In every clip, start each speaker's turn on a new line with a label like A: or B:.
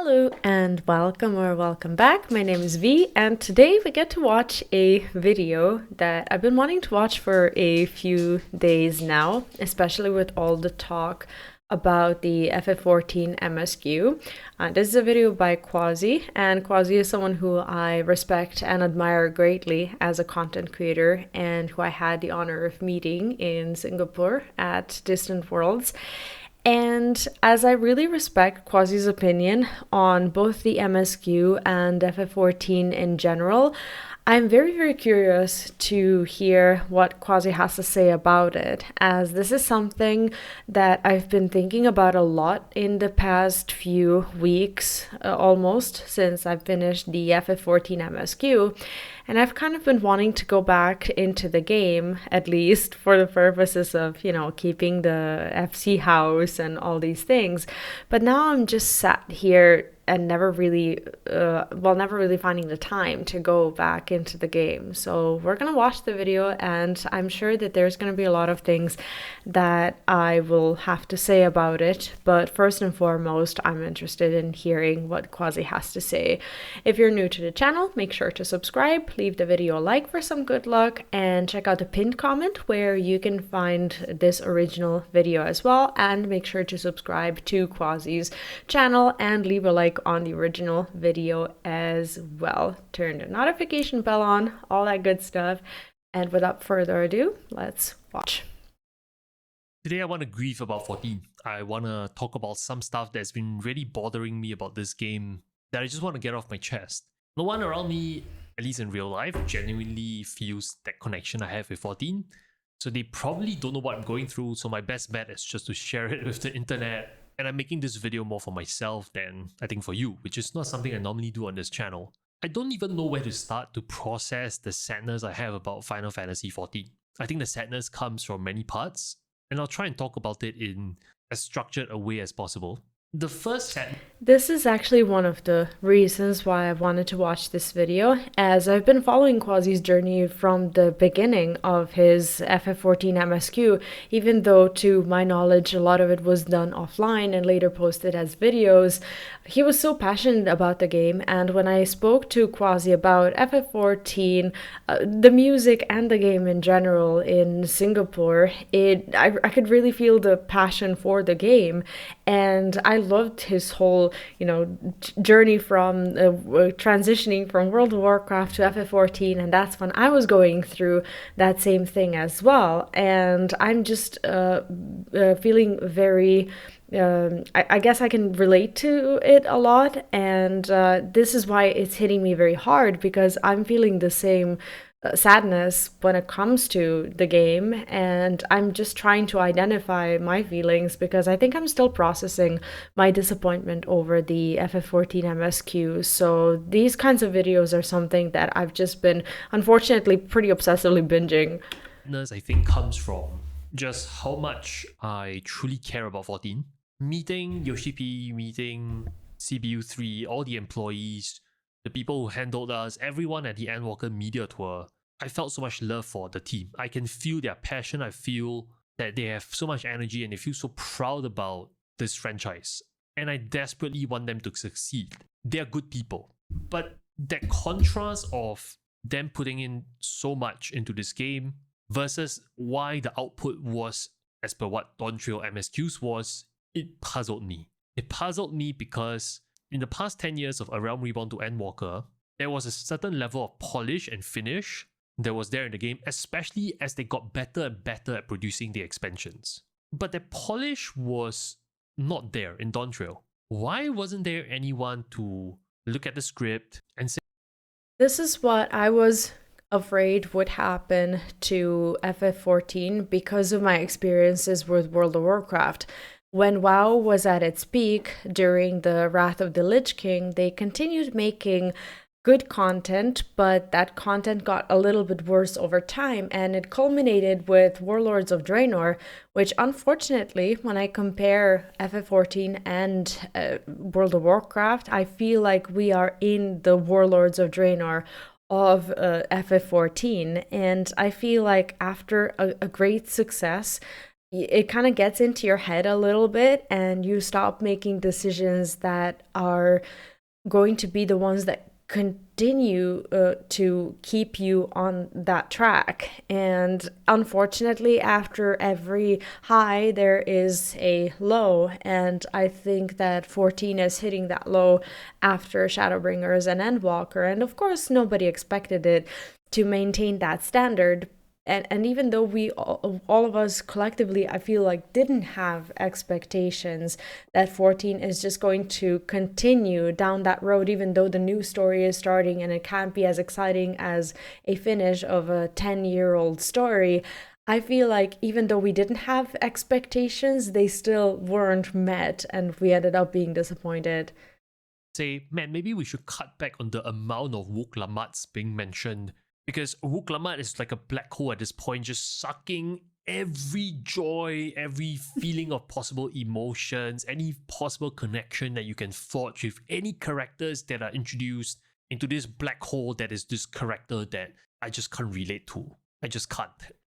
A: Hello and welcome or welcome back. My name is V, and today we get to watch a video that I've been wanting to watch for a few days now, especially with all the talk about the FF14 MSQ. This is a video by Quasi, and Quasi is someone who I respect and admire greatly as a content creator and who I had the honor of meeting in Singapore at Distant Worlds. And as I really respect Quasi's opinion on both the MSQ and FF14 in general, I'm very, very curious to hear what Quasi has to say about it, as this is something that I've been thinking about a lot in the past few weeks, almost since I've finished the FF14 MSQ. And I've kind of been wanting to go back into the game, at least for the purposes of, keeping the FC house and all these things. But now I'm just sat here and never really finding the time to go back into the game. So we're gonna watch the video, and I'm sure that there's gonna be a lot of things that I will have to say about it. But first and foremost, I'm interested in hearing what Quasi has to say. If you're new to the channel, make sure to subscribe, leave the video a like for some good luck, and check out the pinned comment where you can find this original video as well. And make sure to subscribe to Quasi's channel and leave a like on the original video as well. Turn the notification bell on, all that good stuff. And without further ado, let's watch.
B: Today I want to grieve about 14. I want to talk about some stuff that's been really bothering me about this game that I just want to get off my chest. No one around me, at least in real life, genuinely feels that connection I have with 14. So they probably don't know what I'm going through, so my best bet is just to share it with the internet. And I'm making this video more for myself than I think for you, which is not something I normally do on this channel. I don't even know where to start to process the sadness I have about Final Fantasy XIV. I think the sadness comes from many parts, and I'll try and talk about it in as structured a way as possible. The first
A: This is actually one of the reasons why I wanted to watch this video, as I've been following Quasi's journey from the beginning of his FF14 MSQ, even though to my knowledge a lot of it was done offline and later posted as videos. He was so passionate about the game, and when I spoke to Quasi about FF14, the music and the game in general in Singapore, I could really feel the passion for the game, and I loved his whole journey from transitioning from World of Warcraft to FF14, and that's when I was going through that same thing as well. And I'm just feeling very I guess I can relate to it a lot, and this is why it's hitting me very hard, because I'm feeling the same sadness when it comes to the game, and I'm just trying to identify my feelings, because I think I'm still processing my disappointment over the FF14 MSQ. So these kinds of videos are something that I've just been, unfortunately, pretty obsessively binging.
B: I think comes from just how much I truly care about 14. Meeting Yoshi, meeting CBU3, all the employees, the people who handled us, everyone at the Endwalker media tour, I felt so much love for the team. I can feel their passion. I feel that they have so much energy and they feel so proud about this franchise. And I desperately want them to succeed. They're good people. But that contrast of them putting in so much into this game versus why the output was as per what Dawntrail MSQs was, it puzzled me. It puzzled me because in the past 10 years of A Realm Reborn to Endwalker, there was a certain level of polish and finish that was there in the game, especially as they got better and better at producing the expansions. But the polish was not there in Dawntrail. Why wasn't there anyone to look at the script and say,
A: this is what I was afraid would happen to FF14 because of my experiences with World of Warcraft. When WoW was at its peak during the Wrath of the Lich King, they continued making good content, but that content got a little bit worse over time, and it culminated with Warlords of Draenor, which unfortunately, when I compare FF14 and World of Warcraft, I feel like we are in the Warlords of Draenor of FF14, and I feel like after a great success it kind of gets into your head a little bit, and you stop making decisions that are going to be the ones that continue to keep you on that track. And unfortunately, after every high, there is a low. And I think that 14 is hitting that low after Shadowbringers and Endwalker. And of course, nobody expected it to maintain that standard. And even though we all of us collectively, I feel like, didn't have expectations that 14 is just going to continue down that road, even though the new story is starting and it can't be as exciting as a finish of a 10-year-old story. I feel like even though we didn't have expectations, they still weren't met, and we ended up being disappointed.
B: Say, man, maybe we should cut back on the amount of Wuk-Lamats being mentioned, because Wuk-Lamat is like a black hole at this point, just sucking every joy, every feeling of possible emotions, any possible connection that you can forge with any characters that are introduced into this black hole that is this character that I just can't relate to. I just can't.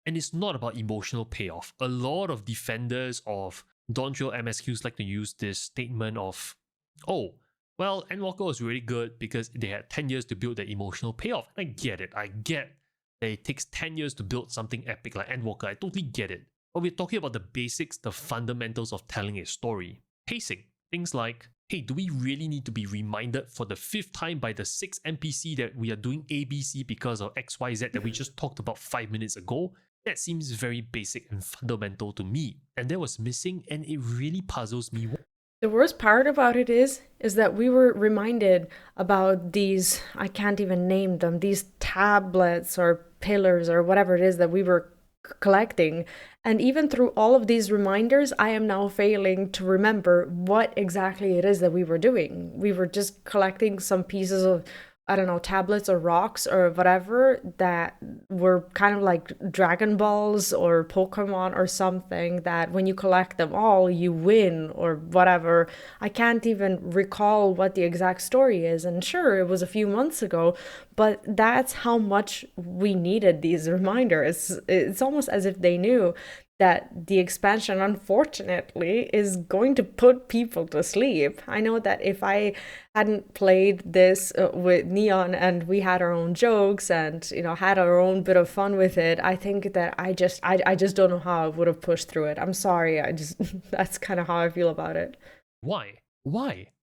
B: And it's not about emotional payoff. A lot of defenders of Dawntrail MSQs like to use this statement of, oh, well, Endwalker was really good because they had 10 years to build the emotional payoff. I get it. I get that it takes 10 years to build something epic like Endwalker. I totally get it. But we're talking about the basics, the fundamentals of telling a story. Pacing. Things like, hey, do we really need to be reminded for the 5th time by the 6th NPC that we are doing ABC because of XYZ that we just talked about 5 minutes ago? That seems very basic and fundamental to me. And that was missing, and it really puzzles me.
A: The worst part about it is that we were reminded about these, I can't even name them, these tablets or pillars or whatever it is that we were collecting. And even through all of these reminders, I am now failing to remember what exactly it is that we were doing. We were just collecting some pieces of, I don't know, tablets or rocks or whatever that were kind of like Dragon Balls or Pokemon or something that when you collect them all, you win or whatever. I can't even recall what the exact story is. And sure, it was a few months ago, but that's how much we needed these reminders. It's almost as if they knew that the expansion, unfortunately, is going to put people to sleep. I know that if I hadn't played this with Neon and we had our own jokes and, you know, had our own bit of fun with it, I think that I just don't know how I would have pushed through it. I'm sorry. That's kind of how I feel about it.
B: Why?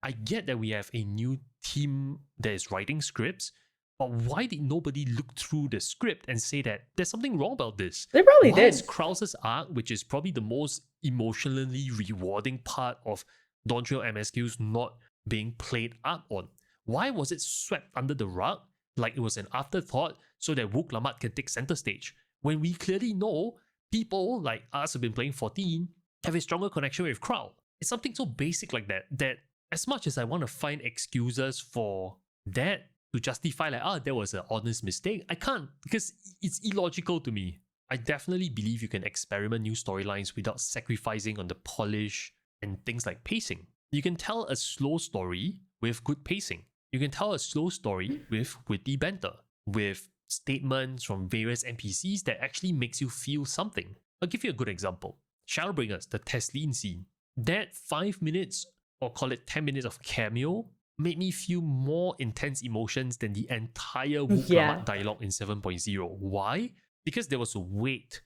B: I get that we have a new team that is writing scripts, but why did nobody look through the script and say that there's something wrong about this?
A: They probably
B: Why
A: did.
B: is Krause's arc, which is probably the most emotionally rewarding part of Dawntrail MSQs, not being played up on? Why was it swept under the rug like it was an afterthought so that Wuk-Lamat can take center stage? When we clearly know people like us who've been playing 14 have a stronger connection with Crow. It's something so basic like that as much as I want to find excuses for that, to justify like, there was an honest mistake, I can't, because it's illogical to me. I definitely believe you can experiment new storylines without sacrificing on the polish and things like pacing. You can tell a slow story with good pacing. You can tell a slow story with witty banter, with statements from various NPCs that actually makes you feel something. I'll give you a good example. Shadowbringers, the Tesleen scene. That 5 minutes, or call it 10 minutes of cameo, made me feel more intense emotions than the entire Wuk-Lamat dialogue in 7.0. Why? Because there was a weight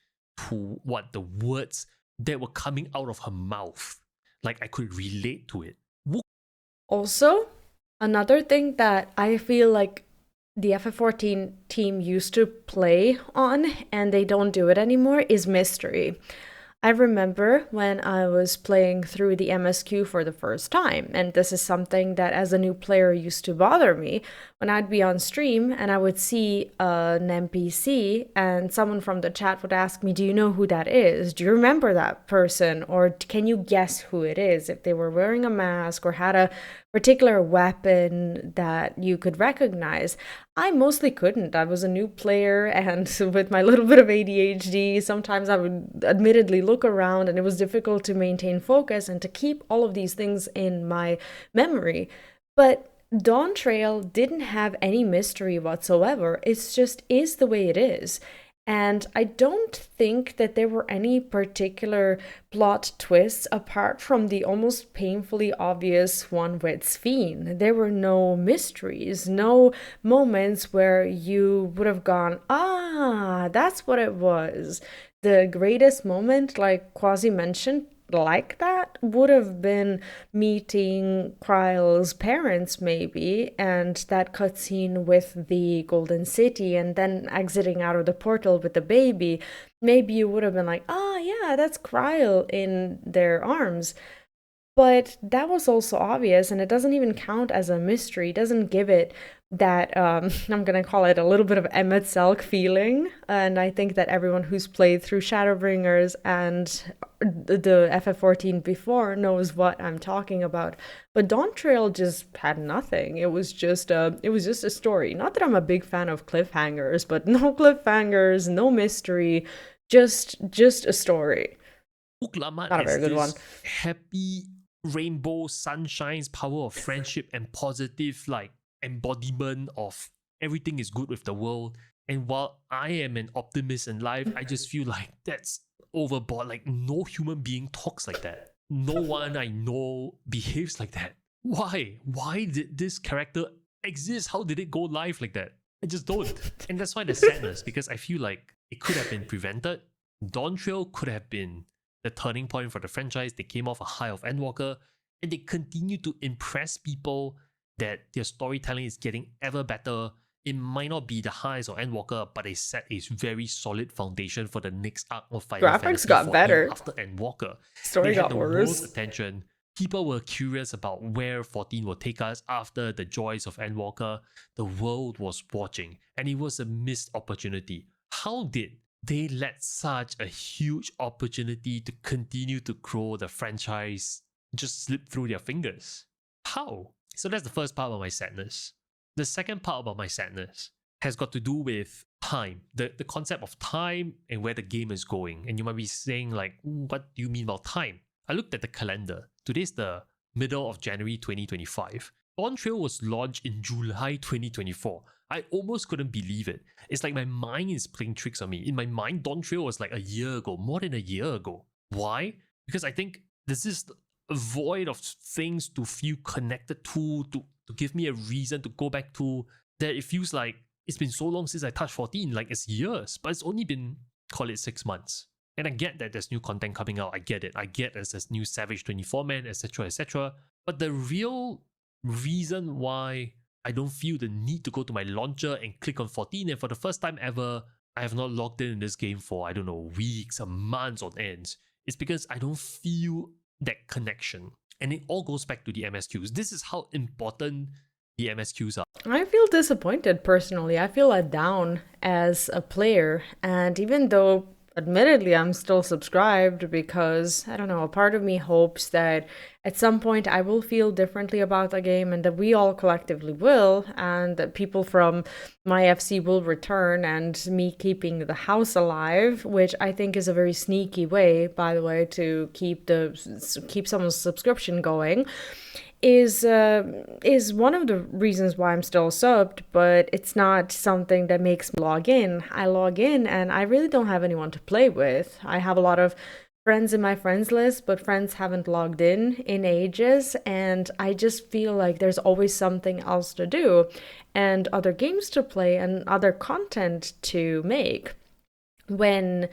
B: to the words that were coming out of her mouth. Like I could relate to it.
A: Also, another thing that I feel like the FF14 team used to play on, and they don't do it anymore, is mystery. I remember when I was playing through the MSQ for the first time, and this is something that as a new player used to bother me, when I'd be on stream and I would see an NPC and someone from the chat would ask me, do you know who that is? Do you remember that person? Or can you guess who it is? If they were wearing a mask or had a particular weapon that you could recognize. I mostly couldn't. I was a new player, and with my little bit of ADHD, sometimes I would admittedly look around and it was difficult to maintain focus and to keep all of these things in my memory. But Dawntrail didn't have any mystery whatsoever. It's just is the way it is. And I don't think that there were any particular plot twists apart from the almost painfully obvious one with Sphene. There were no mysteries, no moments where you would have gone, ah, that's what it was. The greatest moment, like Quasi mentioned, like that would have been meeting Kryle's parents, maybe, and that cutscene with the Golden City, and then exiting out of the portal with the baby. Maybe you would have been like, oh, yeah, that's Kryle in their arms. But that was also obvious, and it doesn't even count as a mystery. It doesn't give it that, I'm gonna call it a little bit of Emmett Selk feeling. And I think that everyone who's played through Shadowbringers and the FF14 before knows what I'm talking about. But Dawntrail just had nothing. It was just a story. Not that I'm a big fan of cliffhangers, but no cliffhangers, no mystery, just a story.
B: Dalamud
A: Not a
B: has
A: very good one.
B: this happy rainbow sunshine's power of friendship and positive like embodiment of everything is good with the world. And while I am an optimist in life, I just feel like that's overboard. Like no human being talks like that. No one I know behaves like that. Why? Why did this character exist? How did it go live like that? I just don't. And that's why there's sadness, because I feel like it could have been prevented. Dawntrail could have been the turning point for the franchise. They came off a high of Endwalker, and they continue to impress people that their storytelling is getting ever better. It might not be the highs of Endwalker, but they set a very solid foundation for the next arc of Final
A: Graphics
B: Fantasy
A: got
B: XIV
A: better.
B: after Endwalker.
A: Story
B: They had
A: got
B: the
A: worse.
B: world's attention. People were curious about where 14 will take us after the joys of Endwalker. The world was watching, and it was a missed opportunity. How did they let such a huge opportunity to continue to grow the franchise just slip through their fingers? How? So that's the first part about my sadness. The second part about my sadness has got to do with time, the concept of time and where the game is going. And you might be saying, like, what do you mean about time? I looked at the calendar. Today's the middle of January 2025. Dawntrail was launched in July 2024. I almost couldn't believe it. It's like my mind is playing tricks on me. In my mind, Dawntrail was like a year ago, more than a year ago. Why? Because I think there's this void of things to feel connected to give me a reason to go back to, that it feels like it's been so long since I touched 14, like it's years, but it's only been, call it 6 months. And I get that there's new content coming out. I get it. I get there's this new Savage 24 man, etc., etc. But the real reason why I don't feel the need to go to my launcher and click on 14, and for the first time ever, I have not logged in this game for, I don't know, weeks or months on end, is because I don't feel that connection. And it all goes back to the MSQs. This is how important the MSQs are.
A: I feel disappointed personally. I feel let down as a player. And even though, admittedly, I'm still subscribed because, I don't know, a part of me hopes that at some point I will feel differently about the game and that we all collectively will, and that people from my FC will return and me keeping the house alive, which I think is a very sneaky way, by the way, to keep someone's subscription going. Is one of the reasons why I'm still subbed, but it's not something that makes me log in. I log in and I really don't have anyone to play with. I have a lot of friends in my friends list, but friends haven't logged in ages, and I just feel like there's always something else to do and other games to play and other content to make. When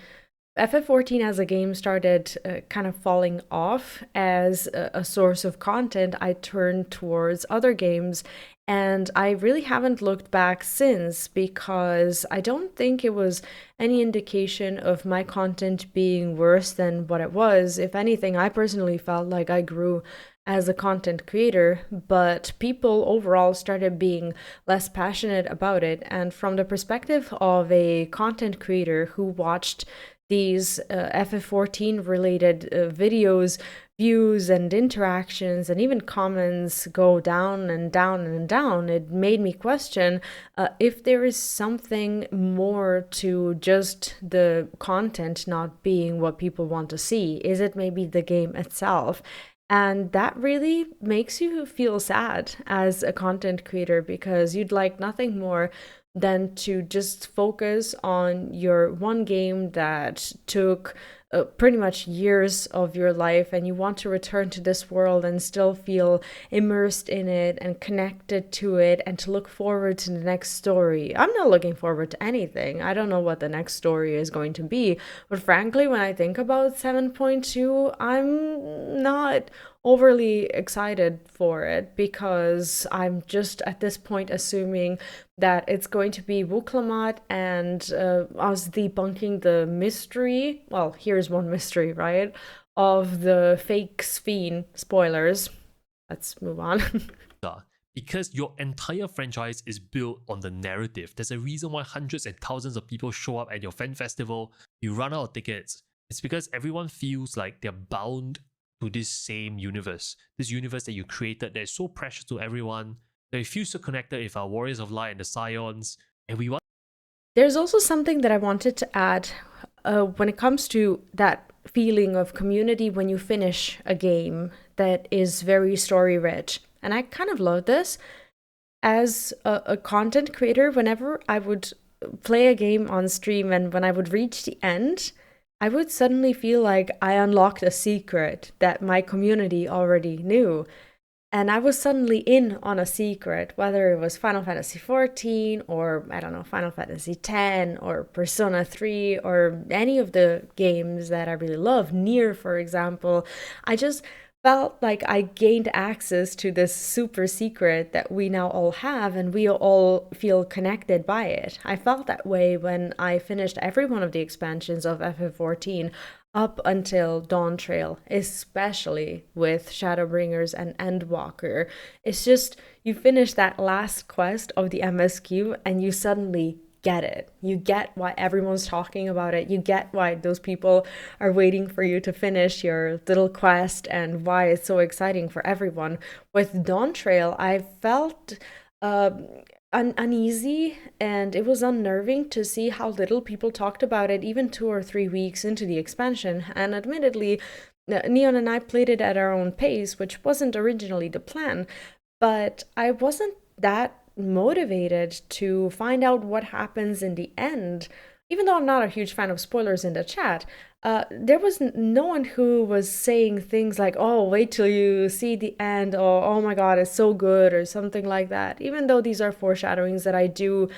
A: FF14 as a game started kind of falling off as a source of content, I turned towards other games, and I really haven't looked back since, because I don't think it was any indication of my content being worse than what it was. If anything, I personally felt like I grew as a content creator, but people overall started being less passionate about it. And from the perspective of a content creator who watched these FF14 related videos, views and interactions and even comments go down and down and down, it made me question if there is something more to just the content not being what people want to see. Is it maybe the game itself? And that really makes you feel sad as a content creator because you'd like nothing more than to just focus on your one game that took pretty much years of your life, and you want to return to this world and still feel immersed in it and connected to it and to look forward to the next story. I'm not looking forward to anything. I don't know what the next story is going to be, but frankly, when I think about 7.2, I'm not overly excited for it because I'm just at this point assuming that it's going to be Wuklamat and us debunking the mystery. Well, here's one mystery, right? Of the fake Ffxiv. Spoilers. Let's move on.
B: Because your entire franchise is built on the narrative. There's a reason why hundreds and thousands of people show up at your fan festival. You run out of tickets. It's because everyone feels like they're bound to this same universe. This universe that you created that is so precious to everyone. That we feel so connected with our Warriors of Light and the Scions. And we want...
A: There's also something that I wanted to add when it comes to that feeling of community when you finish a game that is very story rich. And I kind of love this. As a content creator, whenever I would play a game on stream and when I would reach the end, I would suddenly feel like I unlocked a secret that my community already knew. And I was suddenly in on a secret, whether it was Final Fantasy XIV or, I don't know, Final Fantasy X or Persona 3 or any of the games that I really love, Nier, for example. I just felt like I gained access to this super secret that we now all have, and we all feel connected by it. I felt that way when I finished every one of the expansions of FF14 up until Dawntrail, especially with Shadowbringers and Endwalker. It's just, you finish that last quest of the MSQ and you suddenly get it. You get why everyone's talking about it. You get why those people are waiting for you to finish your little quest and why it's so exciting for everyone. With Dawntrail, I felt uneasy, and it was unnerving to see how little people talked about it even 2 or 3 weeks into the expansion. And admittedly, Neon and I played it at our own pace, which wasn't originally the plan, but I wasn't that motivated to find out what happens in the end. Even though I'm not a huge fan of spoilers in the chat, there was no one who was saying things like, oh, wait till you see the end, or oh my god, it's so good, or something like that. Even though these are foreshadowings that I do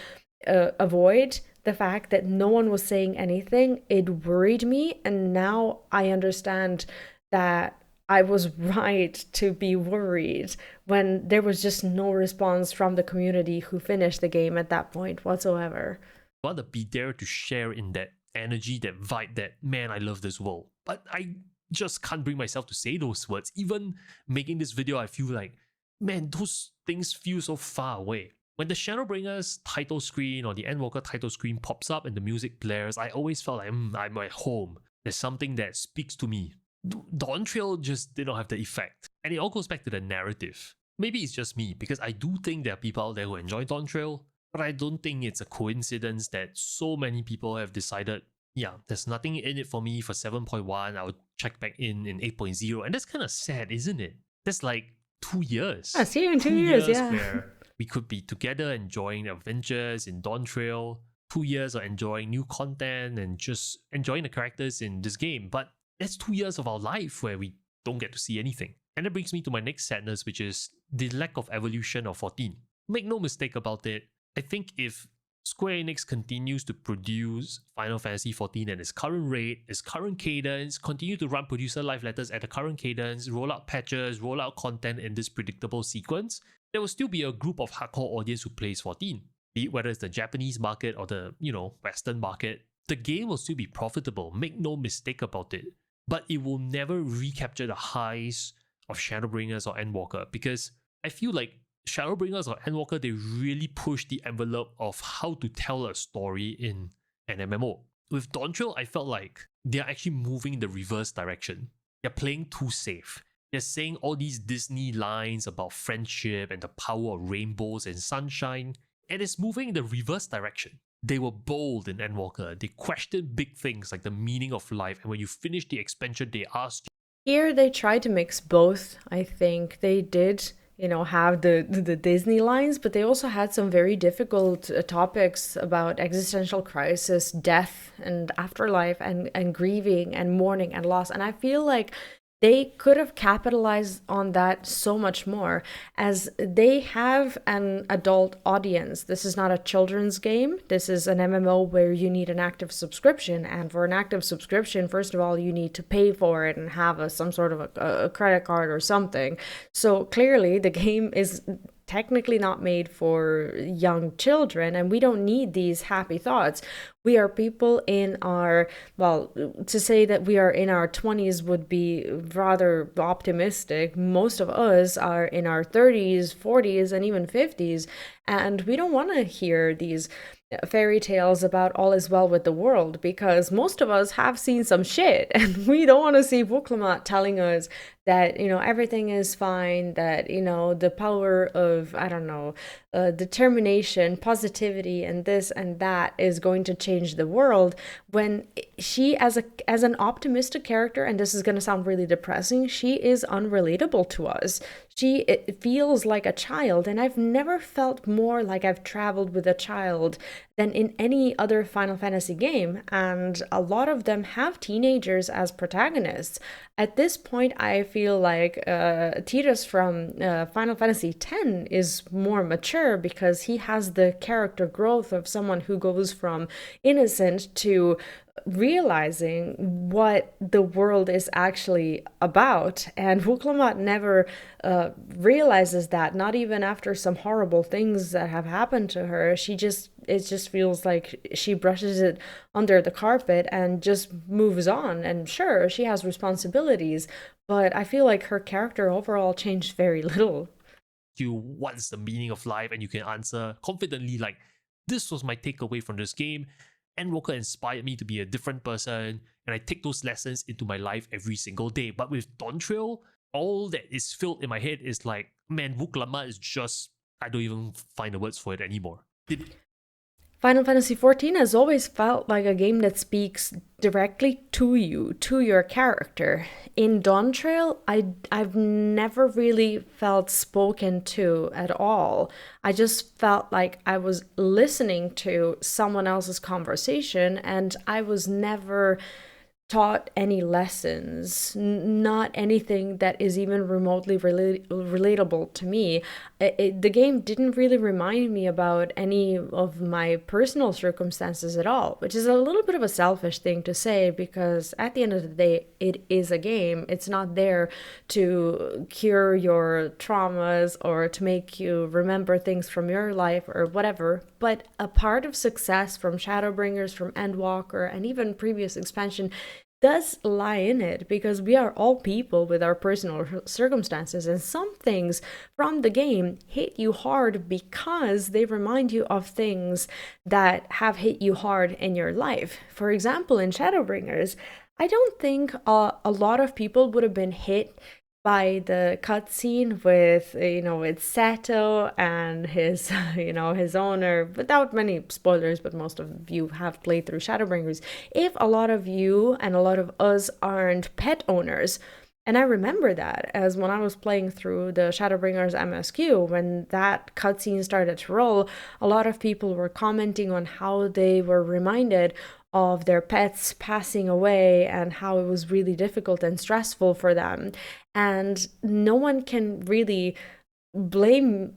A: avoid, the fact that no one was saying anything, it worried me, and now I understand that I was right to be worried when there was just no response from the community who finished the game at that point whatsoever.
B: I want to be there to share in that energy, that vibe, that, man, I love this world. But I just can't bring myself to say those words. Even making this video, I feel like, man, those things feel so far away. When the Shadowbringers title screen or the Endwalker title screen pops up and the music blares, I always felt like, I'm at home. There's something that speaks to me. Dawntrail just did not have the effect. And it all goes back to the narrative. Maybe it's just me, because I do think there are people out there who enjoy Dawntrail, but I don't think it's a coincidence that so many people have decided, yeah, there's nothing in it for me for 7.1, I'll check back in 8.0. And that's kind of sad, isn't it? That's like 2 years.
A: I see you in 2 years, yeah.
B: Where we could be together enjoying adventures in Dawntrail, 2 years of enjoying new content and just enjoying the characters in this game. But that's 2 years of our life where we don't get to see anything. And that brings me to my next sadness, which is the lack of evolution of 14. Make no mistake about it, I think if Square Enix continues to produce Final Fantasy XIV at its current rate, its current cadence, continue to run producer live letters at the current cadence, roll out patches, roll out content in this predictable sequence, there will still be a group of hardcore audience who plays 14. Be it whether it's the Japanese market or the, Western market, the game will still be profitable, make no mistake about it. But it will never recapture the highs of Shadowbringers or Endwalker, because I feel like Shadowbringers or Endwalker, they really push the envelope of how to tell a story in an MMO. With Dawntrail, I felt like they're actually moving in the reverse direction. They're playing too safe. They're saying all these Disney lines about friendship and the power of rainbows and sunshine, and it's moving in the reverse direction. They were bold in Endwalker. They questioned big things like the meaning of life, and when you finish the expansion, they asked
A: Here they tried to mix both. I think they did, have the Disney lines, but they also had some very difficult topics about existential crisis, death, and afterlife, and grieving, and mourning, and loss. And I feel like they could have capitalized on that so much more, as they have an adult audience. This is not a children's game. This is an MMO where you need an active subscription, and for an active subscription, first of all, you need to pay for it and have some sort of a credit card or something. So clearly the game is technically not made for young children, and we don't need these happy thoughts. We are people in our, well, to say that we are in our 20s would be rather optimistic. Most of us are in our 30s, 40s, and even 50s, and we don't want to hear these fairy tales about all is well with the world, because most of us have seen some shit, and we don't want to see Vuklamat telling us that everything is fine, that the power of, I don't know, determination, positivity, and this and that is going to change the world, when she, as an optimistic character, and this is going to sound really depressing, she is unrelatable to us. It feels like a child, and I've never felt more like I've traveled with a child than in any other Final Fantasy game, and a lot of them have teenagers as protagonists. At this point, I feel like Tidus from Final Fantasy X is more mature, because he has the character growth of someone who goes from innocent to realizing what the world is actually about. And Vuklamat never realizes that, not even after some horrible things that have happened to her. It just feels like she brushes it under the carpet and just moves on. And sure, she has responsibilities, but I feel like her character overall changed very little.
B: You, what's the meaning of life, and you can answer confidently like, this was my takeaway from this game. Endwalker inspired me to be a different person, and I take those lessons into my life every single day. But with Dawntrail, all that is filled in my head is like, man, Vuklama is just, I don't even find the words for it anymore.
A: Final Fantasy XIV has always felt like a game that speaks directly to you, to your character. In Dawntrail, I've never really felt spoken to at all. I just felt like I was listening to someone else's conversation, and I was never taught any lessons, not anything that is even remotely relatable to me. The game didn't really remind me about any of my personal circumstances at all, which is a little bit of a selfish thing to say, because at the end of the day, it is a game. It's not there to cure your traumas or to make you remember things from your life or whatever. But a part of success from Shadowbringers, from Endwalker, and even previous expansion does lie in it, because we are all people with our personal circumstances, and some things from the game hit you hard because they remind you of things that have hit you hard in your life. For example, in Shadowbringers, I don't think a lot of people would have been hit by the cutscene with Sato and his his owner, without many spoilers, but most of you have played through Shadowbringers, if a lot of you and a lot of us aren't pet owners. And I remember that, as when I was playing through the Shadowbringers MSQ, when that cutscene started to roll, a lot of people were commenting on how they were reminded of their pets passing away and how it was really difficult and stressful for them. And no one can really blame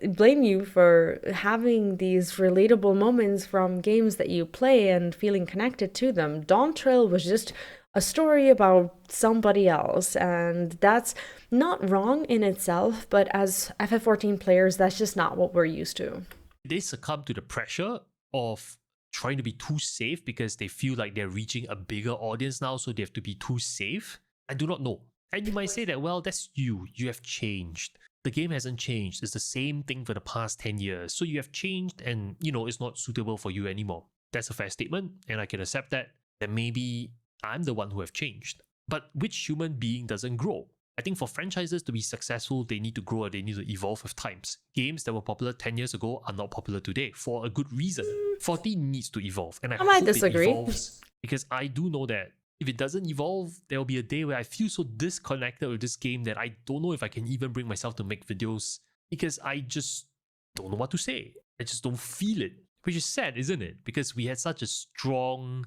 A: you for having these relatable moments from games that you play and feeling connected to them. Dawntrail was just a story about somebody else, and that's not wrong in itself, but as FF14 players, that's just not what we're used to.
B: They succumb to the pressure of trying to be too safe because they feel like they're reaching a bigger audience now, so they have to be too safe. I do not know. And you might say that, well, that's you have changed. The game hasn't changed. It's the same thing for the past 10 years. So you have changed, and it's not suitable for you anymore. That's a fair statement, and I can accept that maybe I'm the one who have changed. But which human being doesn't grow? I think for franchises to be successful, they need to grow, or they need to evolve with times. Games that were popular 10 years ago are not popular today for a good reason. 14 needs to evolve, and I hope
A: might disagree.
B: it evolves, because I do know that if it doesn't evolve, there will be a day where I feel so disconnected with this game that I don't know if I can even bring myself to make videos because I just don't know what to say. I just don't feel it, which is sad, isn't it? Because we had such a strong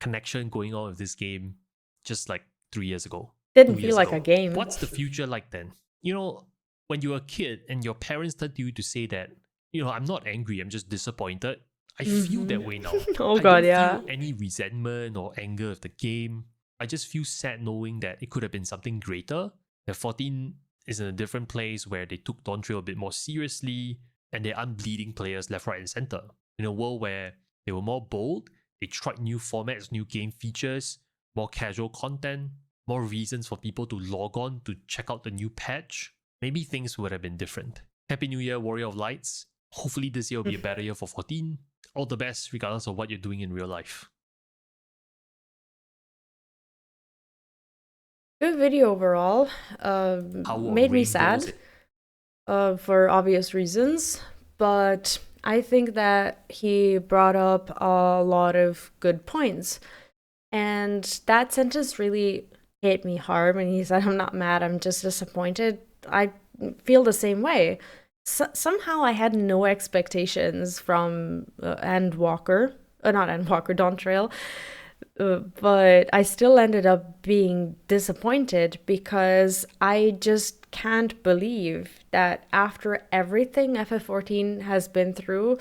B: connection going on with this game just like 3 years ago.
A: Didn't
B: 2
A: feel
B: years
A: like
B: ago.
A: a game.
B: What's the future like then? You know, when you're a kid and your parents turn to you to say that, you know, I'm not angry, I'm just disappointed. I feel that way now.
A: Oh
B: I
A: god,
B: don't
A: yeah.
B: feel any resentment or anger of the game. I just feel sad knowing that it could have been something greater. That 14 is in a different place where they took Dawntrail a bit more seriously and they're unbleeding players left, right, and center. In a world where they were more bold, they tried new formats, new game features, more casual content, more reasons for people to log on to check out the new patch. Maybe things would have been different. Happy New Year, Warrior of Lights. Hopefully this year will be a better year for 14. All the best, regardless of what you're doing in real life.
A: Good video overall. Made me sad for obvious reasons, but I think that he brought up a lot of good points. And that sentence really hit me hard when he said, I'm not mad, I'm just disappointed. I feel the same way. Somehow I had no expectations from Dawntrail, but I still ended up being disappointed because I just can't believe that after everything FF14 has been through,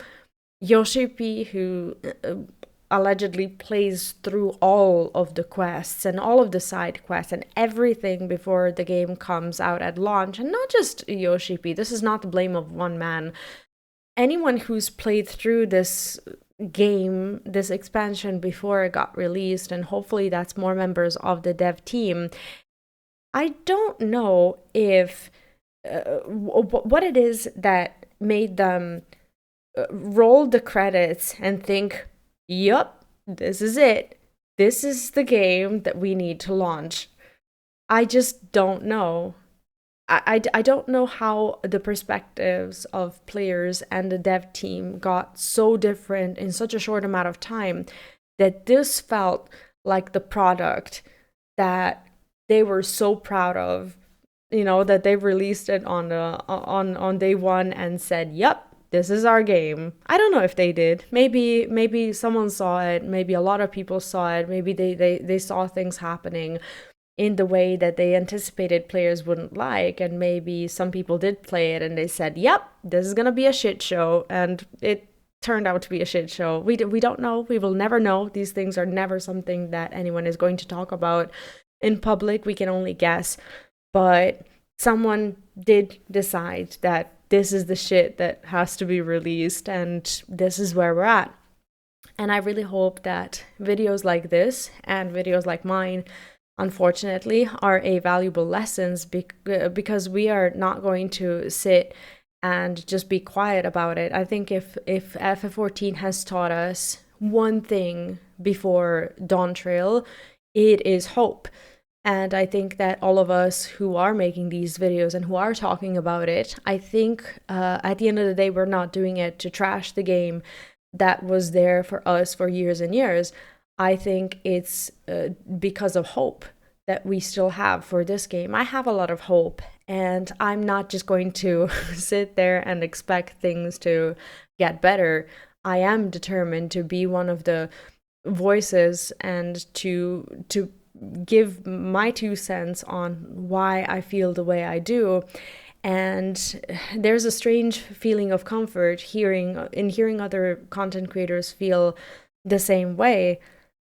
A: Yoshi, who allegedly plays through all of the quests and all of the side quests and everything before the game comes out at launch, and not just Yoshi, this is not the blame of one man. Anyone who's played through this game, this expansion before it got released, and hopefully that's more members of the dev team, I don't know if what it is that made them roll the credits and think, yup, this is it. This is the game that we need to launch. I just don't know. I don't know how the perspectives of players and the dev team got so different in such a short amount of time that this felt like the product that they were so proud of, you know, that they released it on day one and said, yep, this is our game. I don't know if they did. Maybe someone saw it. Maybe a lot of people saw it. Maybe they saw things happening in the way that they anticipated players wouldn't like. And maybe some people did play it and they said, yep, this is going to be a shit show. And it turned out to be a shit show. We don't know. We will never know. These things are never something that anyone is going to talk about in public. We can only guess. But someone did decide that this is the shit that has to be released, and this is where we're at. And I really hope that videos like this and videos like mine, unfortunately, are a valuable lessons because we are not going to sit and just be quiet about it. I think if FF14 has taught us one thing before Dawntrail, it is hope. And I think that all of us who are making these videos and who are talking about it, I think at the end of the day, we're not doing it to trash the game that was there for us for years and years. I think it's because of hope that we still have for this game. I have a lot of hope, and I'm not just going to sit there and expect things to get better. I am determined to be one of the voices and to give my 2 cents on why I feel the way I do. And there's a strange feeling of comfort hearing other content creators feel the same way,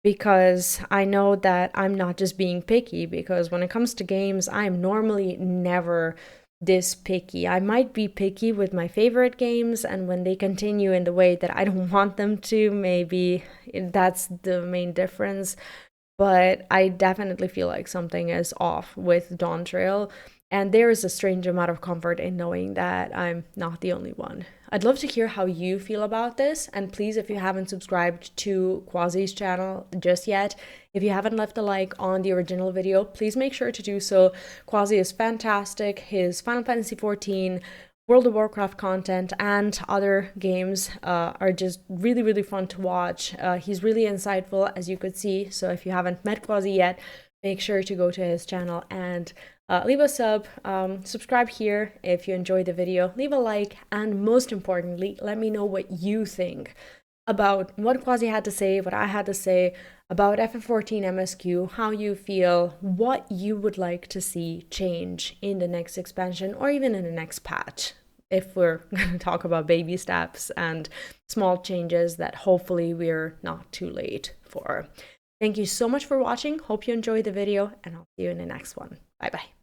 A: because I know that I'm not just being picky, because when it comes to games, I'm normally never this picky. I might be picky with my favorite games, and when they continue in the way that I don't want them to, maybe that's the main difference. But I definitely feel like something is off with Dawntrail, and there is a strange amount of comfort in knowing that I'm not the only one. I'd love to hear how you feel about this, and please, if you haven't subscribed to Quasi's channel just yet, if you haven't left a like on the original video, please make sure to do so. Quasi is fantastic. His Final Fantasy XIV World of Warcraft content and other games are just really, really fun to watch. He's really insightful, as you could see. So if you haven't met Quasi yet, make sure to go to his channel and leave a sub, subscribe here if you enjoyed the video, leave a like, and most importantly, let me know what you think about what Quasi had to say, what I had to say about FF14 MSQ, how you feel, what you would like to see change in the next expansion or even in the next patch, if we're going to talk about baby steps and small changes that hopefully we're not too late for. Thank you so much for watching. Hope you enjoyed the video, and I'll see you in the next one. Bye bye.